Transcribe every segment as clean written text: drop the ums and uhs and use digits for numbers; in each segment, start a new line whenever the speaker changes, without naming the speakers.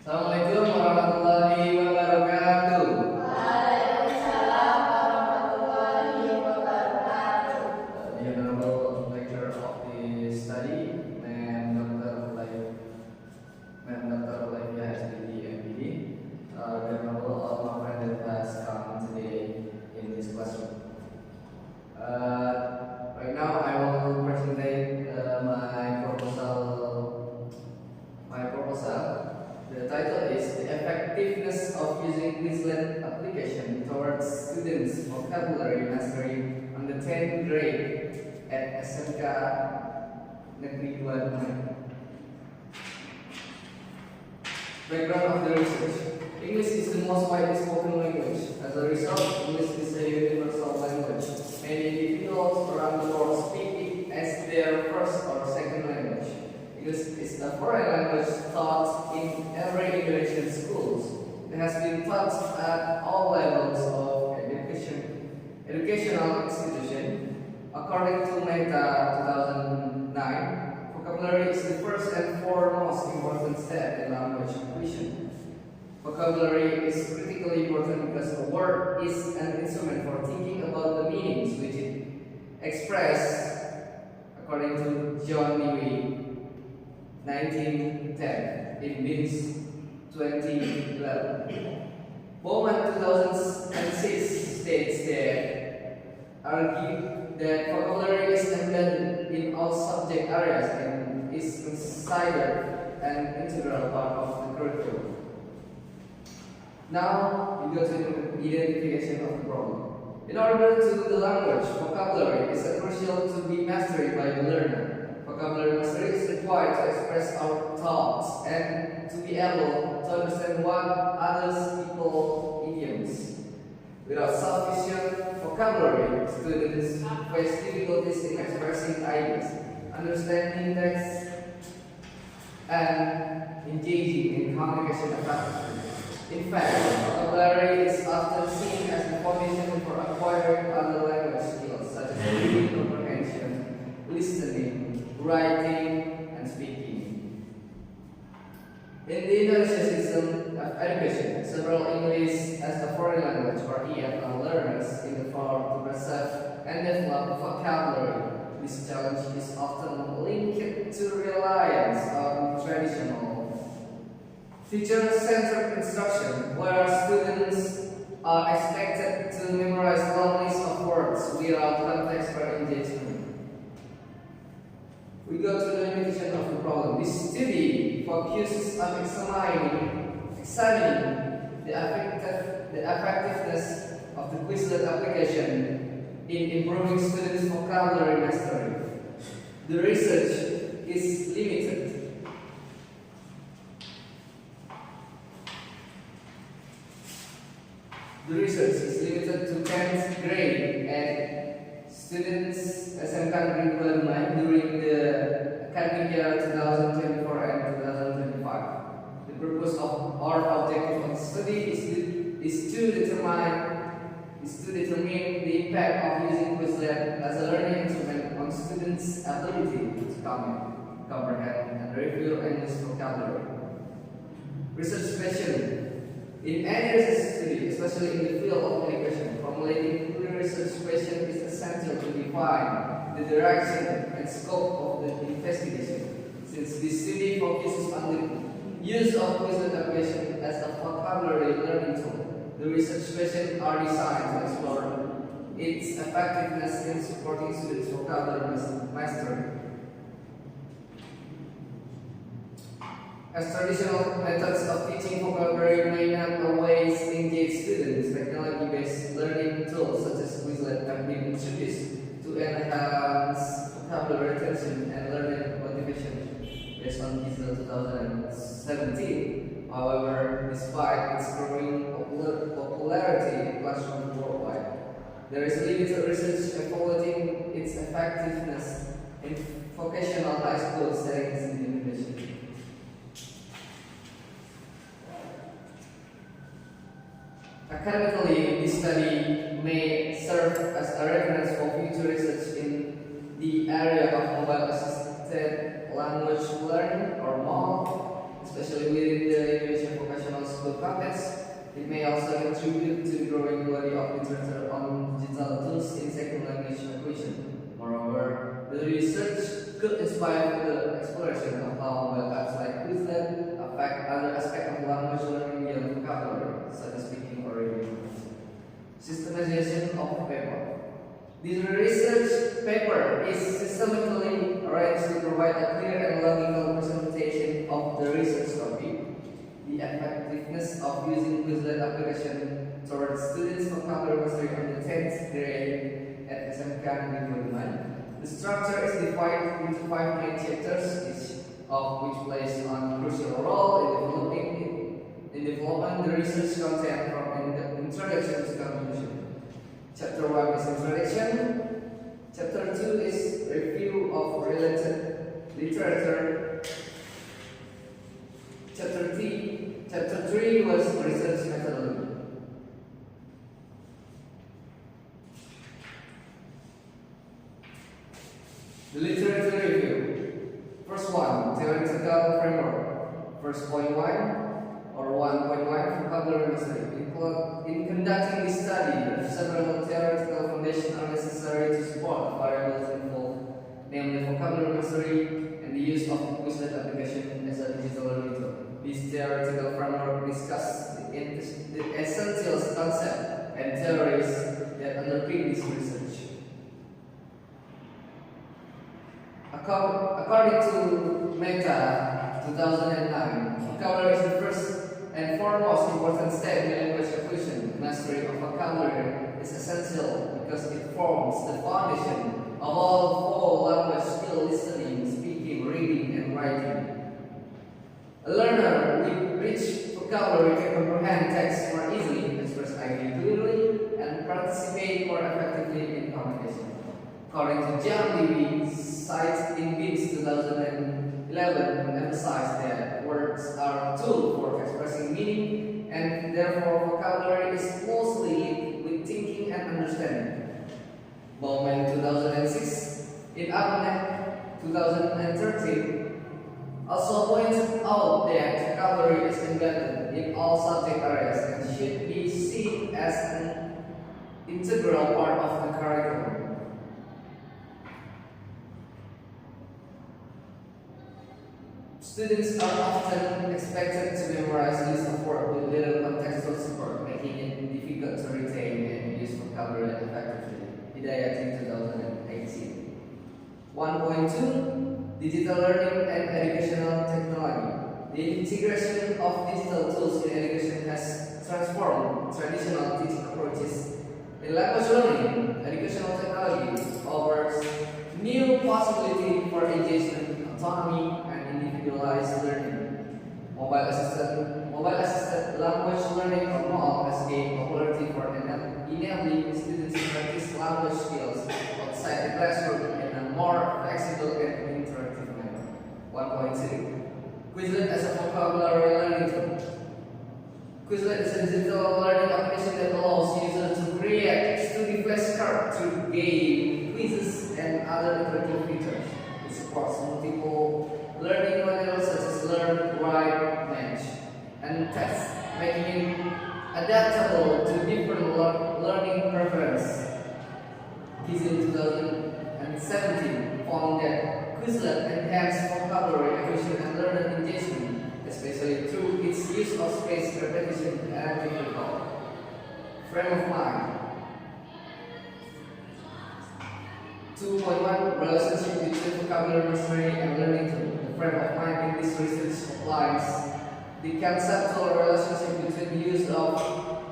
Assalamualaikum warahmatullahi wabarakatuh.
Waalaikumsalam warahmatullahi wabarakatuh.
The honorable lecturer of the study, Dr. Olivia SPD MPD, the honorable all my friends that has come today in this classroom. Right now I will present my proposal. The title is The Effectiveness of Using Quizlet Application Towards Students' Vocabulary Mastery on the 10th grade at SMK Negeri 2 Dumai. Background of the research. English is the most widely spoken language. As a result, English is a universal language. Many individuals around the world speak it as their first or second language. English is a foreign language taught in every Indonesian schools. It has been taught at all levels of educational institution. According to Meta 2009, vocabulary is the first and foremost important step in language acquisition. Vocabulary is critically important because a word is an instrument for thinking about the meanings which it expresses, according to John Dewey, 1910. It means 2011. Bowman 2006 states that argue that vocabulary is embedded in all subject areas and is considered an integral part of the curriculum. Now we go to identification of the problem. In order to the language, vocabulary is crucial to be mastered by the learner. Vocabulary mastery is required to express our thoughts and to be able to understand what others people idioms. Without sufficient vocabulary, students face difficulties in expressing ideas, understanding text, and engaging in communication effectively. In fact, vocabulary is often seen as the foundation for acquiring other language skills such as reading comprehension, listening, writing, and speaking. In the Indonesian system of education, several English as a foreign language or EFL learners in the form to preserve and develop vocabulary. This challenge is often linked to reliance on traditional teacher-centered instruction, where students are expected to memorize long lists of words without context or engagement. We go to the limitation of the problem. This study focuses on examining the effectiveness of the Quizlet application in improving students' vocabulary mastery. The research is limited. The research is limited to 10th grade and students SMK Negeri 2 Dumai during the academic year 2024 and 2025. The purpose of our objective of study is to determine the impact of using Quizlet as a learning instrument on students' ability to comprehend and review English vocabulary. Research question. In any research study, especially in the field of education, formulating clear research question is essential to define the direction and scope of the investigation. Since this study focuses on the use of Quizlet application as a vocabulary learning tool, the research questions are designed to explore its effectiveness in supporting students' vocabulary mastery. As traditional methods of teaching vocabulary may not always engage students, technology-based learning tools such as Quizlet have been introduced to enhance vocabulary retention and learning motivation based on Quizlet 2017. However, despite its growing popularity in classrooms worldwide, there is limited research evaluating its effectiveness in vocational high school settings in Indonesia. Academically, this study may serve as a reference for future research in the area of mobile-assisted language learning or MAL, especially within the Indonesian context. It may also contribute to the growing body of literature on digital tools in second language acquisition. Moreover, the research could inspire further exploration of how mobile apps like Quizlet affect other aspects of language learning beyond vocabulary, such as speaking or reading. Systematization of paper. This research paper is systematically arranged to provide a clear and logical presentation of the research topic, the effectiveness of using Quizlet application towards students' vocabulary mastery on the 10th grade at SMK Negeri 9. The structure is divided into 5 main chapters, each of which plays a crucial role in developing the research content from introduction to conclusion. Chapter 1 is introduction. Chapter 2 is review of related literature. Chapter 3 was research methodology. The literature review. First one, theoretical framework. First point 1 or 1.1 vocabulary mastery. In conducting this study, several theoretical foundations are necessary to support variables involved, namely vocabulary mastery and the use of Quizlet application as a digital learning tool. This theoretical framework discusses the essential concepts and theories that underpin this research. According to Meta 2009, vocabulary is the first and foremost important step in language acquisition. Mastery of vocabulary is essential because it forms the foundation of all 4 language skills: listening, speaking, reading, and writing. A learner with rich vocabulary can comprehend text more easily, express ideas clearly, and participate more effectively in communication. According to John Levy, cited in BITS 2011, emphasized that words are a tool for expressing meaning, and therefore vocabulary is closely linked with thinking and understanding. Bowman 2006, in APNET 2013, also pointed out that vocabulary is embedded in all subject areas and should be seen as an integral part of the curriculum. Students are often expected to memorize a list of words with little contextual support, making it difficult to retain and use vocabulary effectively. Hidayati 2018. 1.2 Digital Learning and Educational Technology. The integration of digital tools in education has transformed traditional teaching approaches. In language learning, educational technology offers new possibilities for engagement, autonomy, and individualized learning. Mobile-assisted language learning or MOL has gained popularity for enabling students to practice language skills outside the classroom in a more flexible and interactive manner. 1.2 Quizlet as a vocabulary learning tool. Quizlet is a digital learning application that allows users to create study flashcards through game, quizzes, and other interactive features. It supports multiple learning modules such as learn, write, match, and test, making it adaptable to different learning preferences. Gizen 2017 found that Quizlet enhances vocabulary acquisition and learner engagement, especially through its use of spaced repetition and active recall. Frame of mind. 2.1 Relationship between vocabulary mastery and learning tool. The frame of mind in this research applies the conceptual relationship between the use of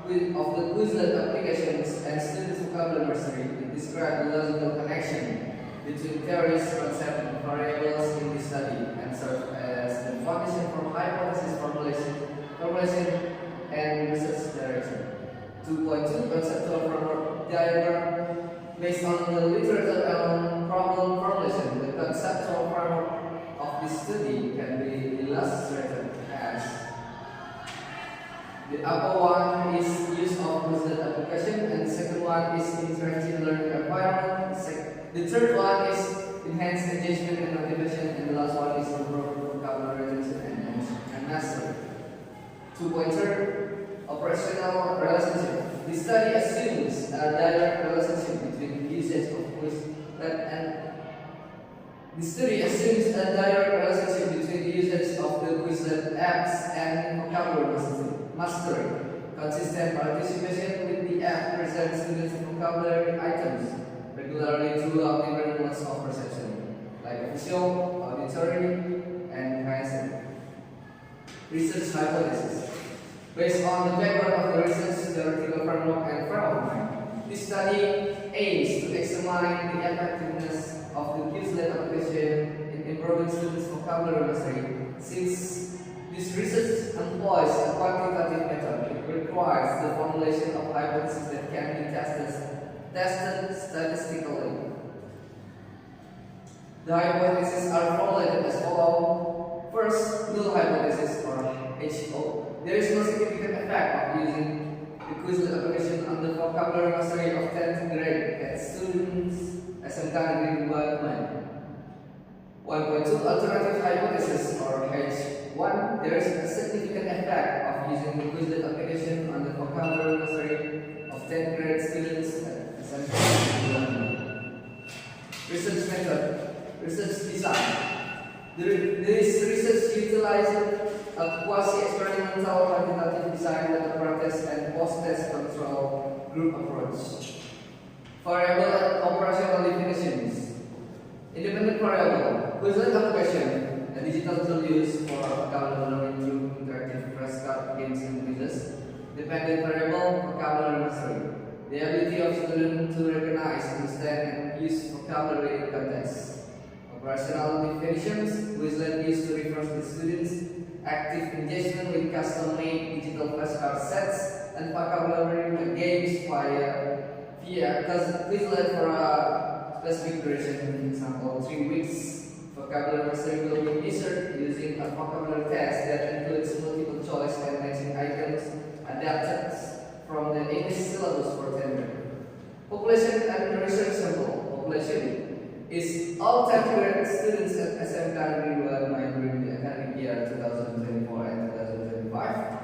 the Quizlet applications and students' vocabulary mastery. It describes the logical connection between theories, concepts, and variables in the study, and serves as the foundation for hypothesis formulation and research direction. 2.2 Conceptual framework diagram. Based on the literature and problem formulation, the conceptual framework of this study can be illustrated as: the upper one is use of Quizlet application, and the second one is interactive learning environment. The third one is enhanced engagement and motivation, and the last one is improved vocabulary retention and mastery. 2.3 operational relationship. This study assumes a direct relationship between usage of Quizlet and the usage of the Quizlet apps and vocabulary mastery. Consistent participation with the app presents students vocabulary items regularly throughout different modes of perception, like visual, auditory, and kinesthetic. Research hypothesis. Based on the background of the research, theoretical framework, and frame of mind, this study aims to examine the effectiveness of the Quizlet application in improving students' vocabulary mastery. Since this research employs a quantitative method, it requires the formulation of hypotheses that can be tested statistically. The hypotheses are formulated as follows. First, null hypothesis, or HO. There is no significant effect of using the Quizlet application on the vocabulary mastery of 10th grade at students SMK grade 1.2. Alternative hypothesis, or H1. There is a significant effect of using the Quizlet application on the vocabulary mastery of 10th grade students at SMK grade 1. Research method. Research design. This research utilized a quasi-experimental quantitative design with a pretest and post-test control group approach. Variable and operational definitions. Independent variable. Quizlet application, a digital tool used for vocabulary learning through interactive flashcard games and quizzes. Dependent variable, vocabulary mastery. The ability of students to recognize, understand, and use vocabulary in context. Operational definitions. Quizlet used to refer to students' active engagement with custom-made digital flashcard sets and vocabulary games via Quizlet for a specific duration, for example 3 weeks. Vocabulary mastery will be measured using a vocabulary test that includes multiple choice and matching items adapted from the English syllabus for 10 grade. Population and research sample. Population is all 10th grade students at SMK grade 1 during the academic year 2024 and 2025.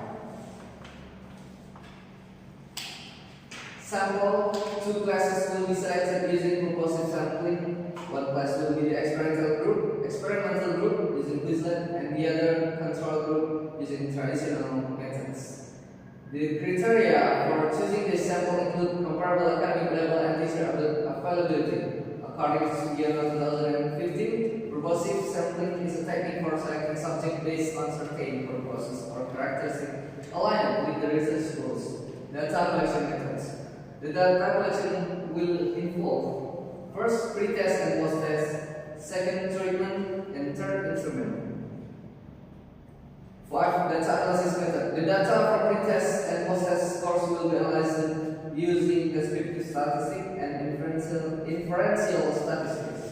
Sample. 2 classes will be selected using purposive sampling. 1 class will be the experimental group using Quizlet, and the other control group using traditional methods. The criteria for choosing this sample include comparable academic level and teacher availability. According to year 2015, purposive sampling is a technique for selecting subjects based on certain purposes or characteristics aligned with the research goals. Data collection methods. The data collection will involve first pre-test and post-test, second treatment, and third instrument. 5. Data analysis method. The data for pre-test and post-test scores will be analyzed using descriptive statistics and inferential statistics.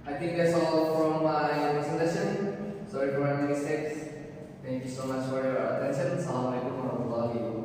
I think that's all from my presentation. Sorry for any mistakes. Thank you so much for your attention. Assalamualaikum warahmatullahi wabarakatuh.